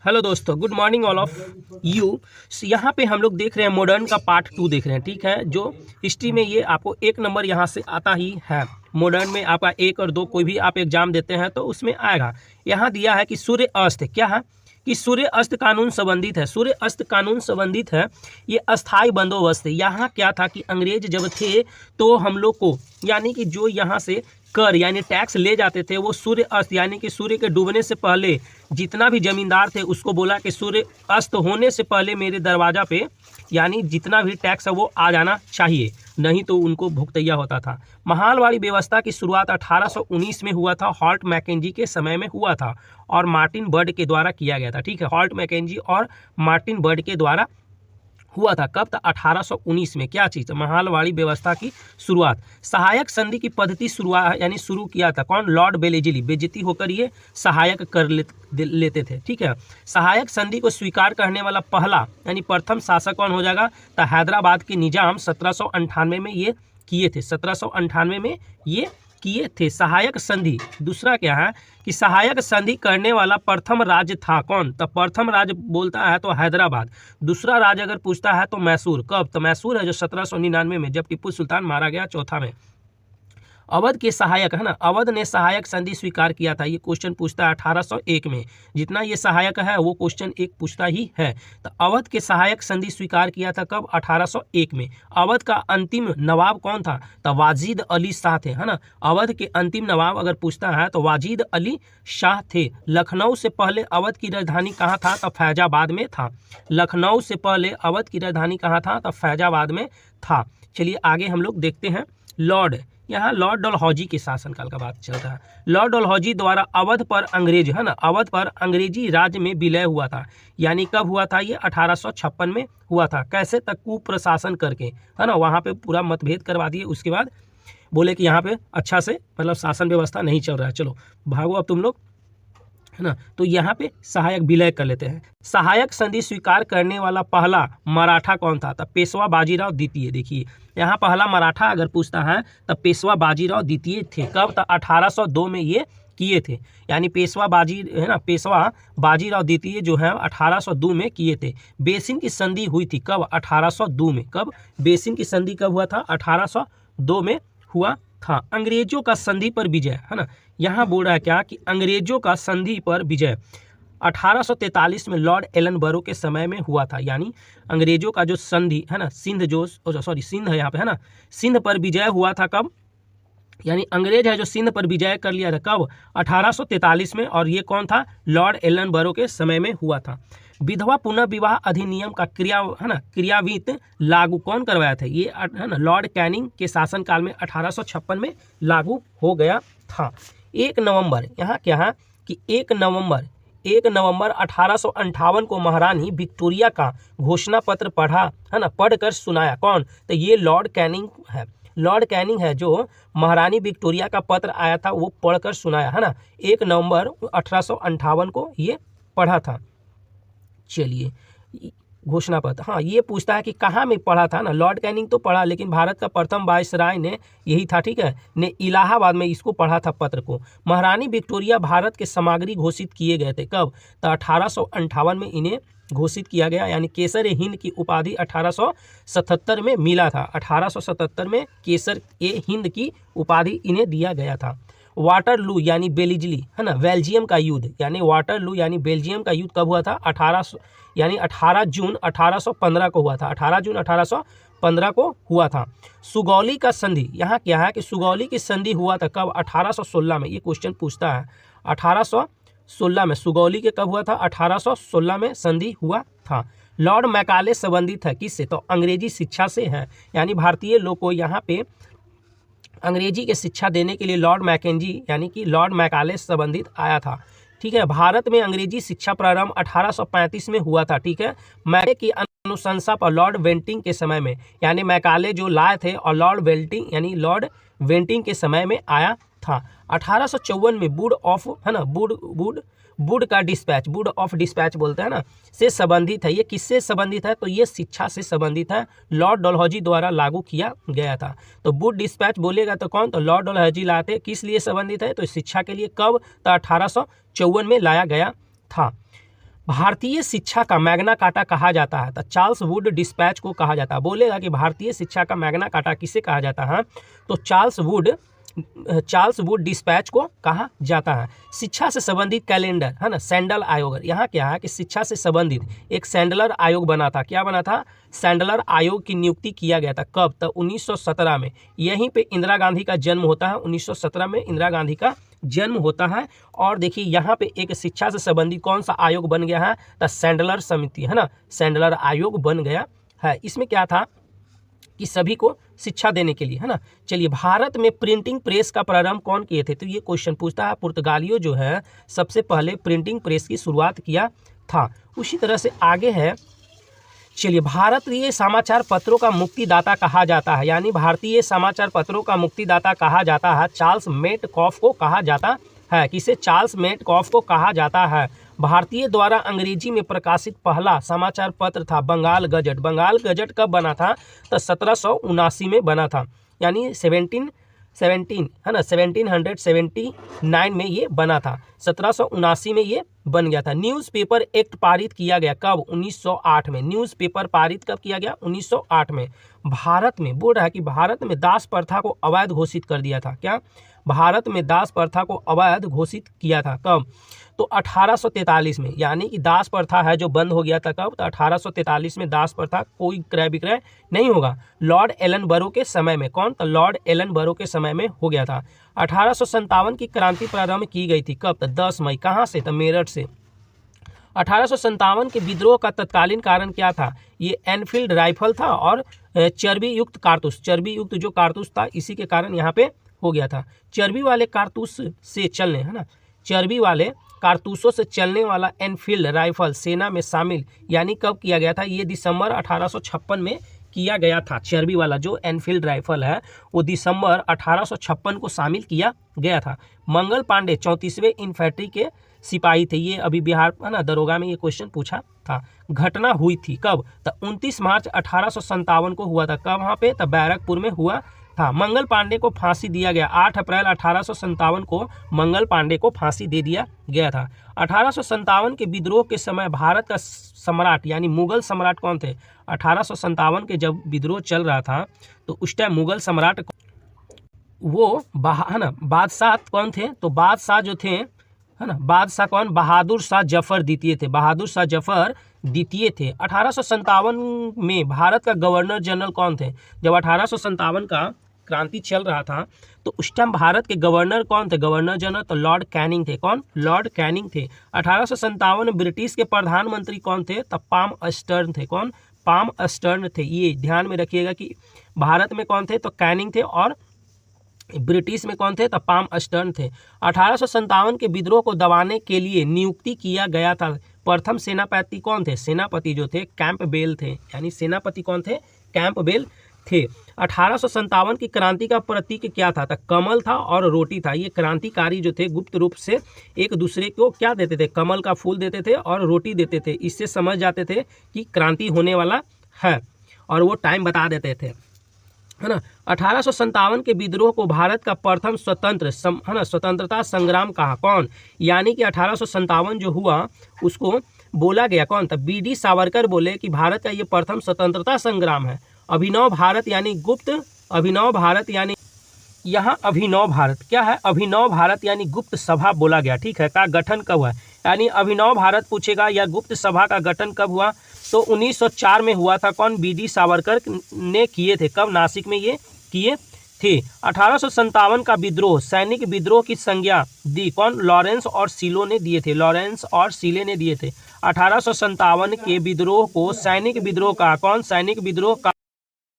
Hello दोस्तों, good morning all of you. यहाँ पे हम लोग देख रहे हैं मॉडर्न का पार्ट 2 देख रहे हैं। ठीक है, जो हिस्ट्री में ये आपको 1 नंबर यहाँ से आता ही है। मॉडर्न में आपका 1 और 2 कोई भी आप एग्जाम देते हैं तो उसमें आएगा। यहाँ दिया है कि सूर्य अस्त क्या है, कि सूर्य अस्त कानून संबंधित है। सूर्य अस्त कानून संबंधित है, ये अस्थाई बंदोबस्त है। यहाँ क्या था कि अंग्रेज जब थे तो हम लोग को यानी कि जो यहाँ से कर यानी टैक्स ले जाते थे वो सूर्य अस्त यानी कि सूर्य के डूबने से पहले जितना भी जमींदार थे उसको बोला कि सूर्य अस्त होने से पहले मेरे दरवाजा पे यानी जितना भी टैक्स है वो आ जाना चाहिए, नहीं तो उनको भुगतैया होता था। महालवाड़ी व्यवस्था की शुरुआत 1819 में हुआ था, हॉल्ट मैकेंजी के समय में हुआ था और मार्टिन बर्ड के द्वारा किया गया था। ठीक है, हॉल्ट मैकेंजी और मार्टिन बर्ड के द्वारा हुआ था। कब था? 1819 में। क्या चीज़? महालवाड़ी व्यवस्था की शुरुआत। सहायक संधि की पद्धति शुरुआत यानी शुरू किया था कौन? लॉर्ड बेलेजली। बेइज्जती होकर ये सहायक कर लेते थे। ठीक है, सहायक संधि को स्वीकार करने वाला पहला यानी प्रथम शासक कौन हो जाएगा? तो हैदराबाद के निजाम 1798 में ये किए थे। 1798 में ये किए थे सहायक संधि। दूसरा क्या है कि सहायक संधि करने वाला प्रथम राज्य था कौन? तो प्रथम राज्य बोलता है तो हैदराबाद। दूसरा राज्य अगर पूछता है तो मैसूर। कब? तो मैसूर है जो 1799 में जब टिप्पू सुल्तान मारा गया चौथा में। अवध के सहायक है ना, अवध ने सहायक संधि स्वीकार किया था। ये क्वेश्चन पूछता है 1801 में। जितना ये सहायक है वो क्वेश्चन एक पूछता ही है। तो अवध के सहायक संधि स्वीकार किया था कब? 1801 में। अवध का अंतिम नवाब कौन था? तो वाजिद अली शाह थे, है ना। अवध के अंतिम नवाब अगर पूछता है तो वाजिद अली शाह थे। लखनऊ से पहले अवध की राजधानी कहाँ था? तो फैजाबाद में था। लखनऊ से पहले अवध की राजधानी कहाँ था? तो फैजाबाद में था। चलिए आगे हम लोग देखते हैं। लॉर्ड, यहाँ लॉर्ड डलहौजी के शासनकाल का बात चल रहा है। लॉर्ड डलहौजी द्वारा अवध पर अंग्रेज है ना, अवध पर अंग्रेजी राज्य में विलय हुआ था। यानी कब हुआ था? ये 1856 में हुआ था। कैसे? तक कुप्रशासन करके, है ना। वहाँ पे पूरा मतभेद करवा दिए। उसके बाद बोले कि यहाँ पे अच्छा से मतलब शासन व्यवस्था नहीं चल रहा है, चलो भागो अब तुम लोग, है ना। तो यहाँ पे सहायक विलय कर लेते हैं। सहायक संधि स्वीकार करने वाला पहला मराठा कौन था? तब पेशवा बाजीराव द्वितीय। देखिए यहाँ पहला मराठा अगर पूछता है तब पेशवा बाजीराव द्वितीय थे। कब? तब 1802 में ये किए थे। यानी पेशवा बाजी है ना, पेशवा बाजीराव द्वितीय जो है 1802 में किए थे। बेसिन की संधि हुई थी कब? 1802 में। कब? बेसिन की संधि कब हुआ था? 1802 में हुआ था। अंग्रेजों का संधि पर विजय, है ना। यहाँ बोल रहा है क्या कि अंग्रेजों का संधि पर विजय 1843 में लॉर्ड एलनबरो के समय में हुआ था। यानी अंग्रेजों का जो संधि है ना, सिंध जो सिंध है यहाँ पे, है ना, सिंध पर विजय हुआ था। कब? यानी अंग्रेज है जो सिंध पर विजय कर लिया था। कब? 1843 में। और ये कौन था? लॉर्ड एलनबरो के समय में हुआ था। विधवा पुनर्विवाह अधिनियम का क्रियान्वित लागू कौन करवाया था? ये है ना लॉर्ड कैनिंग के शासनकाल में 1856 में लागू हो गया था। 1 नवंबर, यहाँ क्या है कि 1 नवंबर 1858 को महारानी विक्टोरिया का घोषणा पत्र पढ़ा, है ना, पढ़कर सुनाया। कौन? तो ये लॉर्ड कैनिंग है। लॉर्ड कैनिंग है जो महारानी विक्टोरिया का पत्र आया था वो पढ़कर सुनाया, है ना। 1 नवंबर 1858 को ये पढ़ा था। चलिए घोषणा पत्र, हाँ ये पूछता है कि कहाँ में पढ़ा था ना। लॉर्ड कैनिंग तो पढ़ा, लेकिन भारत का प्रथम वायसराय ने यही था, ठीक है, ने इलाहाबाद में इसको पढ़ा था पत्र को। महारानी विक्टोरिया भारत के सामग्री घोषित किए गए थे। कब? तो 1858 में इन्हें घोषित किया गया। यानी केसर ए हिंद की उपाधि 1877 में मिला था। 1877 में केसर ए हिंद की उपाधि इन्हें दिया गया था। वाटरलू यानी बेलिजली, है ना, बेल्जियम का युद्ध, यानी वाटरलू यानी बेल्जियम का युद्ध कब हुआ था? 18 जून 1815 को हुआ था। 18 जून 1815 को हुआ था। सुगौली का संधि, यहाँ क्या है कि सुगौली की संधि हुआ था कब? 1816 में। ये क्वेश्चन पूछता है 1816 में। सुगौली के कब हुआ था? 1816 में संधि हुआ था। लॉर्ड मैकाले संबंधित है किससे? तो अंग्रेजी शिक्षा से है। यानी भारतीय लोग को यहाँ पे अंग्रेजी की शिक्षा देने के लिए लॉर्ड मैकेंजी यानी कि लॉर्ड मैकाले संबंधित आया था। ठीक है, भारत में अंग्रेजी शिक्षा प्रारंभ 1835 में हुआ था। ठीक है, मैकाले की अनुशंसा पर लॉर्ड वेंटिंग के समय में, यानी मैकाले जो लाए थे और लॉर्ड वेंटिंग के समय में आया था। 1854 में वुड ऑफ, है ना, वुड का डिस्पैच, वुड ऑफ डिस्पैच बोलते हैं ना, से संबंधित है। ये किससे संबंधित है? तो ये शिक्षा से संबंधित है। लॉर्ड डलहौजी द्वारा लागू किया गया था। तो वुड डिस्पैच बोलेगा तो कौन? तो लॉर्ड डलहौजी लाते। किस लिए संबंधित है? तो शिक्षा के लिए। कब? तो 1854 में लाया गया था। भारतीय शिक्षा का मैग्ना कार्टा कहा जाता है? तो चार्ल्स वुड डिस्पैच को कहा जाता है। बोलेगा कि भारतीय शिक्षा का मैग्ना कार्टा किसे कहा जाता है? तो चार्ल्स वुड डिस्पैच को कहा जाता है। शिक्षा से संबंधित कैलेंडर है ना, सैंडल आयोग। यहाँ क्या है कि शिक्षा से संबंधित एक सैंडलर आयोग बना था। क्या बना था? सैंडलर आयोग की नियुक्ति किया गया था। कब? तो 1917 में। यहीं पे इंदिरा गांधी का जन्म होता है। 1917 में इंदिरा गांधी का जन्म होता है। और देखिए यहाँ पे एक शिक्षा से संबंधित कौन सा आयोग बन गया है? तो सैंडलर समिति है ना, सैंडलर आयोग बन गया है। इसमें क्या था कि सभी को शिक्षा देने के लिए है ना। चलिए, भारत में प्रिंटिंग प्रेस का प्रारंभ कौन किए थे? तो ये क्वेश्चन पूछता है। पुर्तगालियों जो है सबसे पहले प्रिंटिंग प्रेस की शुरुआत किया था। उसी तरह से आगे है, चलिए, भारतीय समाचार पत्रों का मुक्तिदाता कहा जाता है, यानी भारतीय समाचार पत्रों का मुक्तिदाता कहा जाता है, चार्ल्स मेटकॉफ को कहा जाता है। किसे? चार्ल्स मेटकॉफ को कहा जाता है। भारतीय द्वारा अंग्रेजी में प्रकाशित पहला समाचार पत्र था बंगाल गजट। बंगाल गजट कब बना था? तो 1779 में बना था, यानी 1717 है ना, 1779 में ये बना था। 1779 में ये बन गया था। न्यूज़पेपर एक्ट पारित किया गया कब? 1908 में। न्यूज़पेपर पारित कब किया गया? 1908 में। भारत में, बोल रहा है कि भारत में दास प्रथा को अवैध घोषित कर दिया था। क्या? भारत में दास प्रथा को अवैध घोषित किया था। कब? तो 1843 में। यानी कि दास प्रथा है जो बंद हो गया था कब? तो 1843 में दास प्रथा, कोई क्रय विक्रय नहीं होगा। लॉर्ड एलन बरो के समय में। कौन? तो लॉर्ड एलन बरो के समय में हो गया था। 1857 की क्रांति प्रारंभ की गई थी कब? तो 10 मई। कहाँ से? तो मेरठ से। 1857 के विद्रोह का तत्कालीन कारण क्या था? ये एनफील्ड राइफल था और चर्बी युक्त कारतूस, चर्बी युक्त जो कारतूस था, इसी के कारण यहाँ पे हो गया था। चर्बी वाले कारतूस से चलने, है ना, चर्बी वाले कारतूसों से चलने वाला एनफील्ड राइफल सेना में शामिल, यानी कब किया गया था? ये दिसंबर 1856 में किया गया था। चर्बी वाला जो एनफील्ड राइफल है वो दिसंबर 1856 को शामिल किया गया था। मंगल पांडे 34वें इन्फेंट्री के सिपाही थे। ये अभी बिहार है ना, दरोगा में ये क्वेश्चन पूछा था। घटना हुई थी कब? तो 29 मार्च 1857 को हुआ था। कब? वहाँ पे? तो बैरकपुर में हुआ था। मंगल पांडे को फांसी दिया गया। 8 अप्रैल 1857 को मंगल पांडे को फांसी दे दिया गया था। 1857 के विद्रोह के समय भारत का सम्राट यानी मुगल सम्राट कौन थे? 1857 के जब विद्रोह चल रहा था तो उस टाइम मुगल सम्राट वो है ना, बादशाह कौन थे? तो बादशाह जो थे, है ना, बादशाह कौन? बहादुर शाह जफर द्वितीय थे। बहादुर शाह जफर द्वितीय थे। 1857 में भारत का गवर्नर जनरल कौन थे? जब 1857 का क्रांति चल रहा था तो उस टाइम भारत के गवर्नर कौन थे? गवर्नर जनरल तो लॉर्ड कैनिंग थे। कौन? लॉर्ड कैनिंग थे। 1857 में ब्रिटिश के प्रधानमंत्री कौन थे? तब पाम अस्टर्न थे। कौन? पाम अस्टर्न थे। ये ध्यान में रखिएगा कि भारत में कौन थे? तो कैनिंग थे और ब्रिटिश में कौन थे? तो पाम अस्टर्न थे। 1857 के विद्रोह को दबाने के लिए नियुक्ति किया गया था। प्रथम सेनापति कौन थे? सेनापति जो थे कैंपबेल थे, यानी सेनापति कौन थे? कैंपबेल थे। 1857 की क्रांति का प्रतीक क्या था? तो कमल था और रोटी था। ये क्रांतिकारी जो थे गुप्त रूप से एक दूसरे को क्या देते थे? कमल का फूल देते थे और रोटी देते थे। इससे समझ जाते थे कि क्रांति होने वाला है और वो टाइम बता देते थे, है ना। 1857 के विद्रोह को भारत का प्रथम स्वतंत्रता संग्राम कहा। कौन? यानी कि 1857 जो हुआ उसको बोला गया कौन था? बी.डी. सावरकर बोले कि भारत का ये प्रथम स्वतंत्रता संग्राम है। अभिनव भारत यानी गुप्त, अभिनव भारत यानी यहाँ अभिनव भारत क्या है? अभिनव भारत यानी गुप्त सभा बोला गया, ठीक है। का गठन कब हुआ? यानी अभिनव भारत पूछेगा या गुप्त सभा का गठन कब हुआ? तो 1904 में हुआ था। कौन? बी.डी. सावरकर ने किए थे। कब? नासिक में ये किए थे। 1857 का विद्रोह सैनिक विद्रोह की संज्ञा दी कौन? लॉरेंस और सीलो ने दिए थे। लॉरेंस और सीले ने दिए थे। 1857 के विद्रोह को सैनिक विद्रोह का कौन? सैनिक विद्रोह का